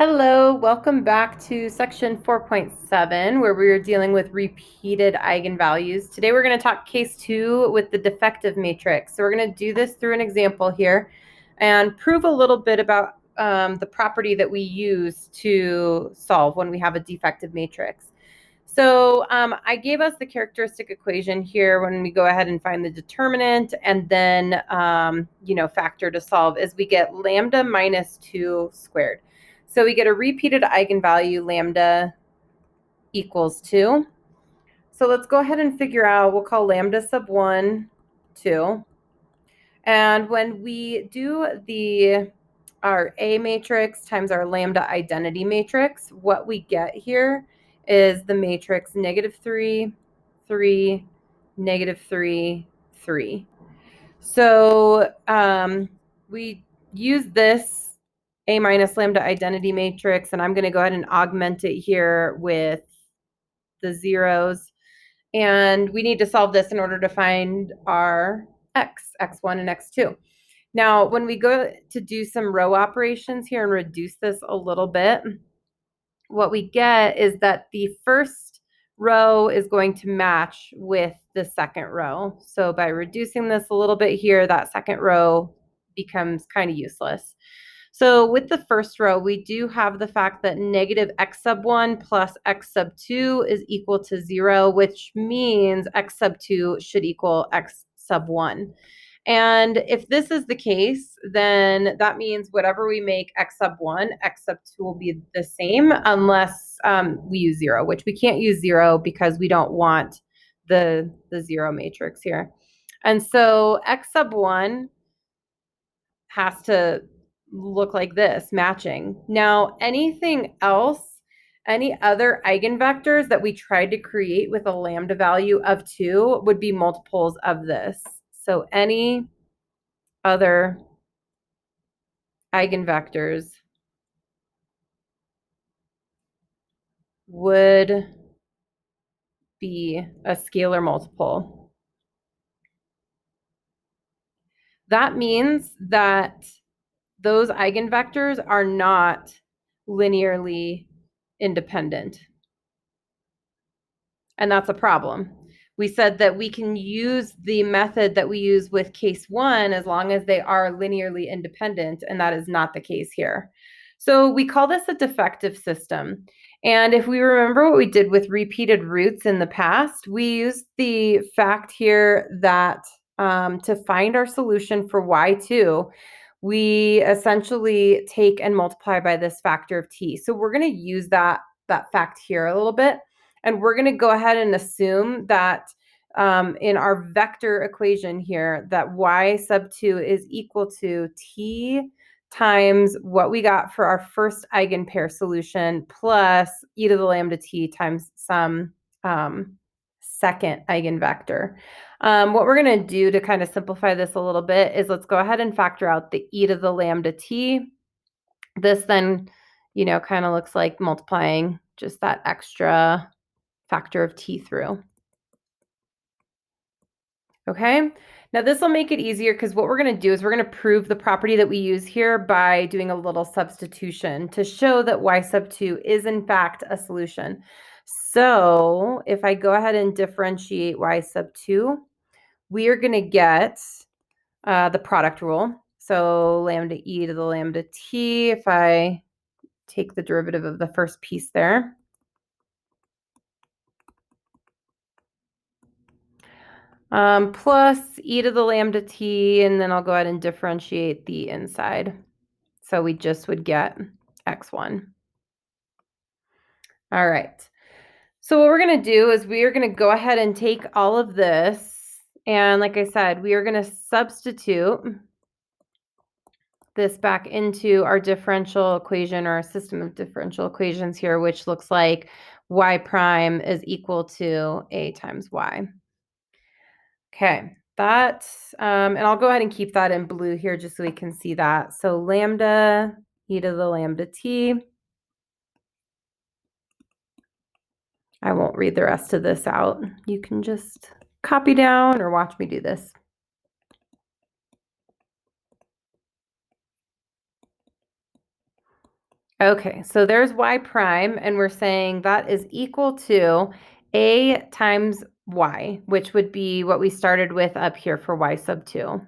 Hello, welcome back to section 4.7, where we are dealing with repeated eigenvalues. Today we're going to talk case 2 with the defective matrix. So we're going to do this through an example here and prove a little bit about the property that we use to solve when we have a defective matrix. So I gave us the characteristic equation here when we go ahead and find the determinant and then, factor to solve is we get lambda minus 2 squared. So we get a repeated eigenvalue, lambda equals 2. So let's go ahead and figure out, we'll call lambda sub 1, 2. And when we do our A matrix times our lambda identity matrix, what we get here is the matrix -3, 3, -3, 3. So we use this A minus lambda identity matrix, and I'm going to go ahead and augment it here with the zeros. And we need to solve this in order to find our x1 and x2. Now, when we go to do some row operations here and reduce this a little bit, what we get is that the first row is going to match with the second row. So by reducing this a little bit here, that second row becomes kind of useless. So with the first row, we do have the fact that negative x sub 1 plus x sub 2 is equal to 0, which means x sub 2 should equal x sub 1. And if this is the case, then that means whatever we make x sub 1, x sub 2 will be the same unless we use 0, which we can't use 0 because we don't want the 0 matrix here. And so x sub 1 has to look like this, matching. Now, anything else, any other eigenvectors that we tried to create with a lambda value of 2 would be multiples of this. So any other eigenvectors would be a scalar multiple. That means that those eigenvectors are not linearly independent. And that's a problem. We said that we can use the method that we use with case 1 as long as they are linearly independent, and that is not the case here. So we call this a defective system. And if we remember what we did with repeated roots in the past, we used the fact here that to find our solution for y2, we essentially take and multiply by this factor of t. So we're going to use that fact here a little bit. And we're going to go ahead and assume that in our vector equation here, that y sub 2 is equal to t times what we got for our first eigenpair solution plus e to the lambda t times some second eigenvector. What we're going to do to kind of simplify this a little bit is let's go ahead and factor out the e to the lambda t. This then, kind of looks like multiplying just that extra factor of t through. Okay, now this will make it easier because what we're going to do is we're going to prove the property that we use here by doing a little substitution to show that y sub 2 is in fact a solution. So if I go ahead and differentiate y sub 2, we are going to get the product rule. So lambda e to the lambda t, if I take the derivative of the first piece there, plus e to the lambda t, and then I'll go ahead and differentiate the inside. So we just would get x1. All right. So what we're going to do is we are going to go ahead and take all of this, and like I said, we are going to substitute this back into our differential equation or our system of differential equations here, which looks like y prime is equal to a times y. Okay, that's, and I'll go ahead and keep that in blue here just so we can see that. So lambda e to the lambda t. I won't read the rest of this out. You can just copy down or watch me do this. Okay, so there's y prime, and we're saying that is equal to a times y, which would be what we started with up here for y sub 2.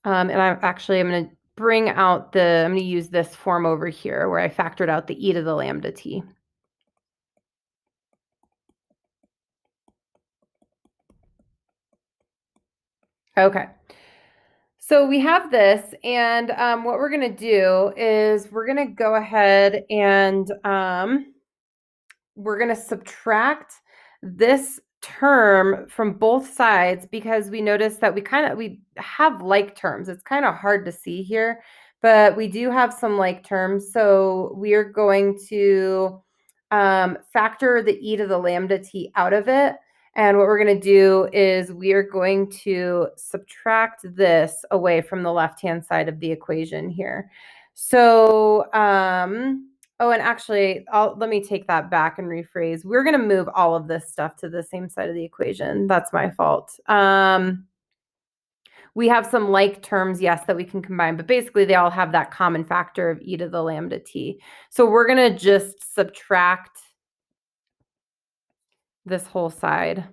And I'm going to bring out I'm going to use this form over here where I factored out the e to the lambda t. Okay. So we have this, and what we're going to do is we're going to go ahead and we're going to subtract this term from both sides because we notice that we have like terms. It's kind of hard to see here, but we do have some like terms. So we are going to factor the e to the lambda t out of it. And what we're going to do is we are going to subtract this away from the left-hand side of the equation here. So, oh, and actually, let me take that back and rephrase. We're going to move all of this stuff to the same side of the equation. That's my fault. We have some like terms, yes, that we can combine, but basically they all have that common factor of e to the lambda t. So we're going to just subtract this whole side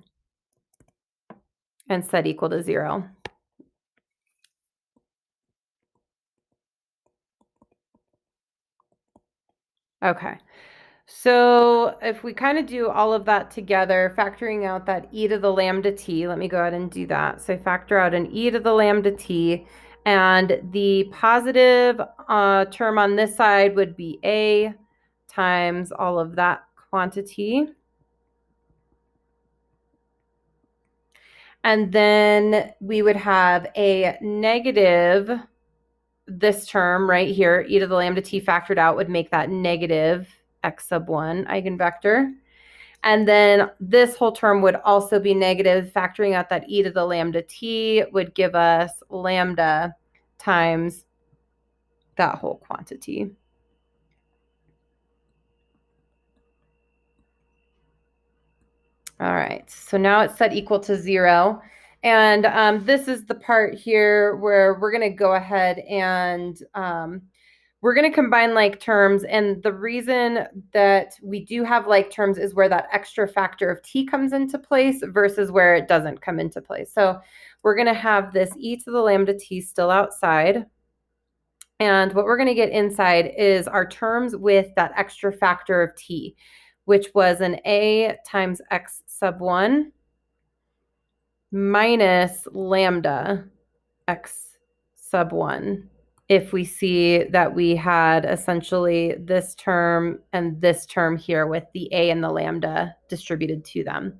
and set equal to 0. Okay. So if we kind of do all of that together, factoring out that e to the lambda t, let me go ahead and do that. So I factor out an e to the lambda t, and the positive term on this side would be a times all of that quantity. And then we would have a negative, this term right here, e to the lambda t factored out would make that negative x sub 1 eigenvector. And then this whole term would also be negative. Factoring out that e to the lambda t would give us lambda times that whole quantity. All right, so now it's set equal to 0. And this is the part here where we're going to go ahead and we're going to combine like terms. And the reason that we do have like terms is where that extra factor of t comes into place versus where it doesn't come into place. So we're going to have this e to the lambda t still outside. And what we're going to get inside is our terms with that extra factor of t, which was an a times x sub 1 minus lambda x sub 1. If we see that we had essentially this term and this term here with the a and the lambda distributed to them.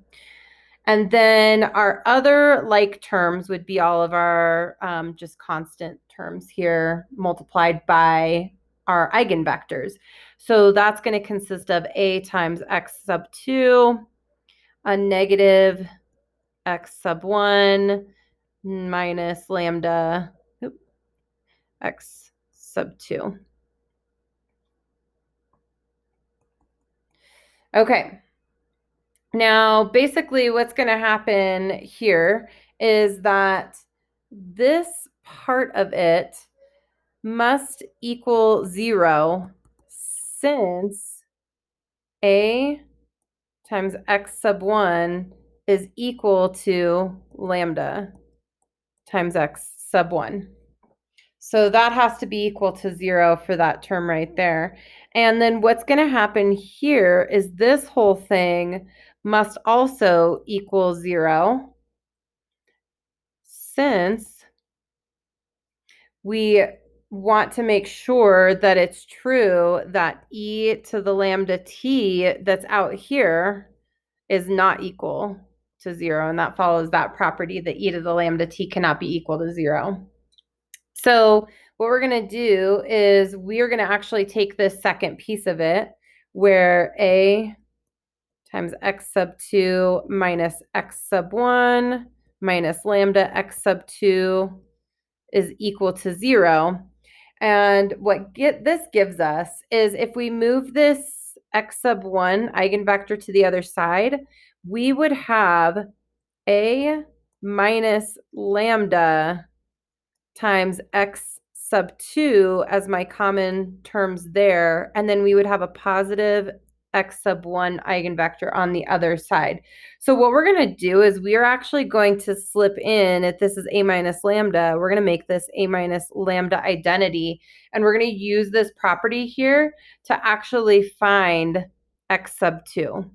And then our other like terms would be all of our just constant terms here multiplied by our eigenvectors. So that's going to consist of a times x sub 2, a negative x sub 1 minus lambda x sub 2. Okay. Now, basically what's going to happen here is that this part of it must equal 0 since a times x sub 1 is equal to lambda times x sub 1. So that has to be equal to 0 for that term right there. And then what's going to happen here is this whole thing must also equal 0 since we want to make sure that it's true that e to the lambda t that's out here is not equal to 0. And that follows that property that e to the lambda t cannot be equal to 0. So what we're going to do is we are going to actually take this second piece of it where a times x sub 2 minus x sub 1 minus lambda x sub 2 is equal to 0. And what this gives us is if we move this x sub 1 eigenvector to the other side, we would have a minus lambda times x sub 2 as my common terms there, and then we would have a positive x sub 1 eigenvector on the other side. So what we're going to do is we are actually going to slip in, if this is a minus lambda, we're going to make this a minus lambda identity, and we're going to use this property here to actually find x sub 2.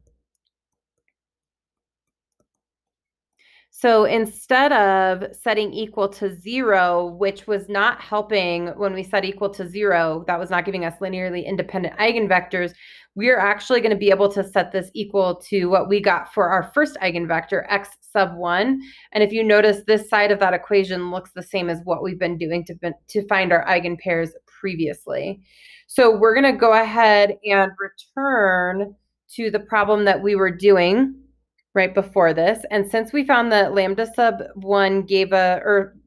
So instead of setting equal to 0, which was not helping when we set equal to 0, that was not giving us linearly independent eigenvectors, we're actually going to be able to set this equal to what we got for our first eigenvector, x sub 1. And if you notice, this side of that equation looks the same as what we've been doing to find our eigenpairs previously. So we're going to go ahead and return to the problem that we were doing right before this. And since we found that lambda sub 1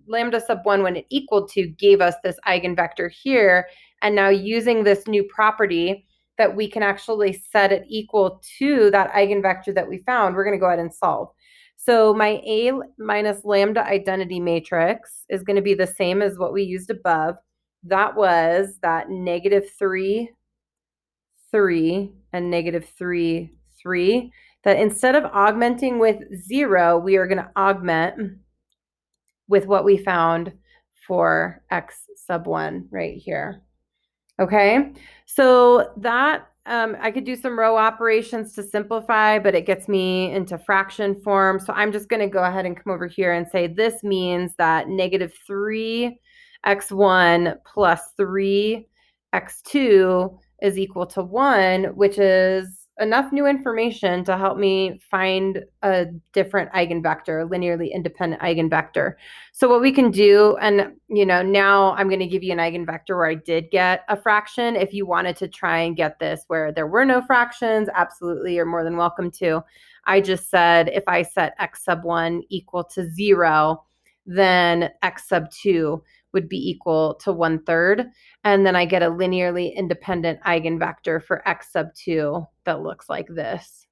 lambda sub 1 when it equaled to gave us this eigenvector here, and now using this new property that we can actually set it equal to that eigenvector that we found, we're going to go ahead and solve. So my A minus lambda identity matrix is going to be the same as what we used above. That was that negative 3, 3, and negative 3, 3. That instead of augmenting with 0, we are going to augment with what we found for x sub 1 right here. Okay, so that I could do some row operations to simplify, but it gets me into fraction form. So I'm just going to go ahead and come over here and say this means that negative 3x1 plus 3x2 is equal to 1, which is enough new information to help me find a different eigenvector, a linearly independent eigenvector. So what we can do, and now I'm going to give you an eigenvector where I did get a fraction. If you wanted to try and get this where there were no fractions, absolutely, you're more than welcome to. I just said if I set x sub 1 equal to 0, then x sub 2 would be equal to 1/3. And then I get a linearly independent eigenvector for x sub 2 that looks like this.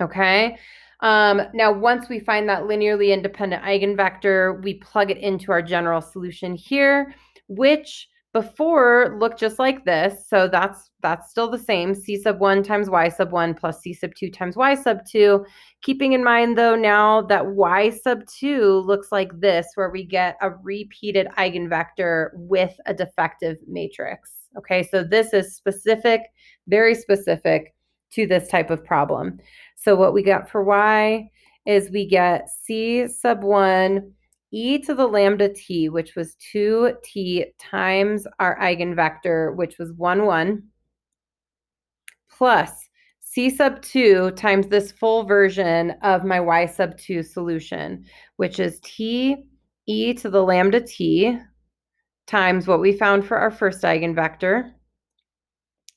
Okay. Now, once we find that linearly independent eigenvector, we plug it into our general solution here, which before looked just like this. So that's still the same, c sub 1 times y sub 1 plus c sub 2 times y sub 2. Keeping in mind, though, now that y sub 2 looks like this, where we get a repeated eigenvector with a defective matrix. Okay, so this is specific, very specific to this type of problem. So what we got for y is we get c sub 1 e to the lambda t, which was 2t times our eigenvector, which was 1, 1, plus c sub 2 times this full version of my y sub 2 solution, which is t e to the lambda t times what we found for our first eigenvector.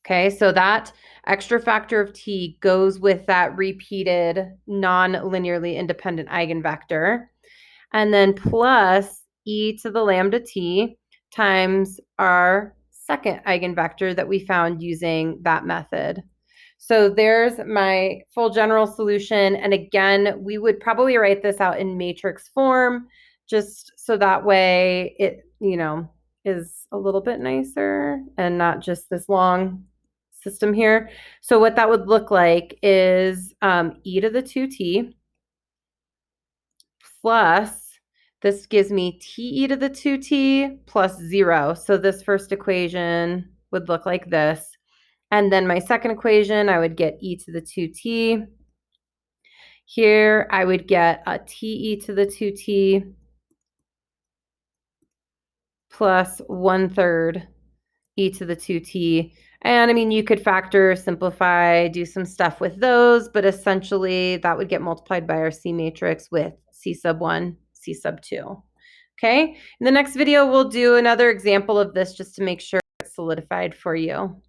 Okay, so that extra factor of t goes with that repeated non-linearly independent eigenvector. And then plus e to the lambda t times our second eigenvector that we found using that method. So there's my full general solution. And again, we would probably write this out in matrix form, just so that way it, is a little bit nicer and not just this long system here. So what that would look like is e to the 2t plus, this gives me te to the 2t plus 0. So this first equation would look like this. And then my second equation, I would get e to the 2t. Here, I would get a te to the 2t plus 1/3 e to the 2t. And I mean, you could factor, simplify, do some stuff with those, but essentially that would get multiplied by our C matrix with C sub 1, C sub 2. Okay, in the next video, we'll do another example of this just to make sure it's solidified for you.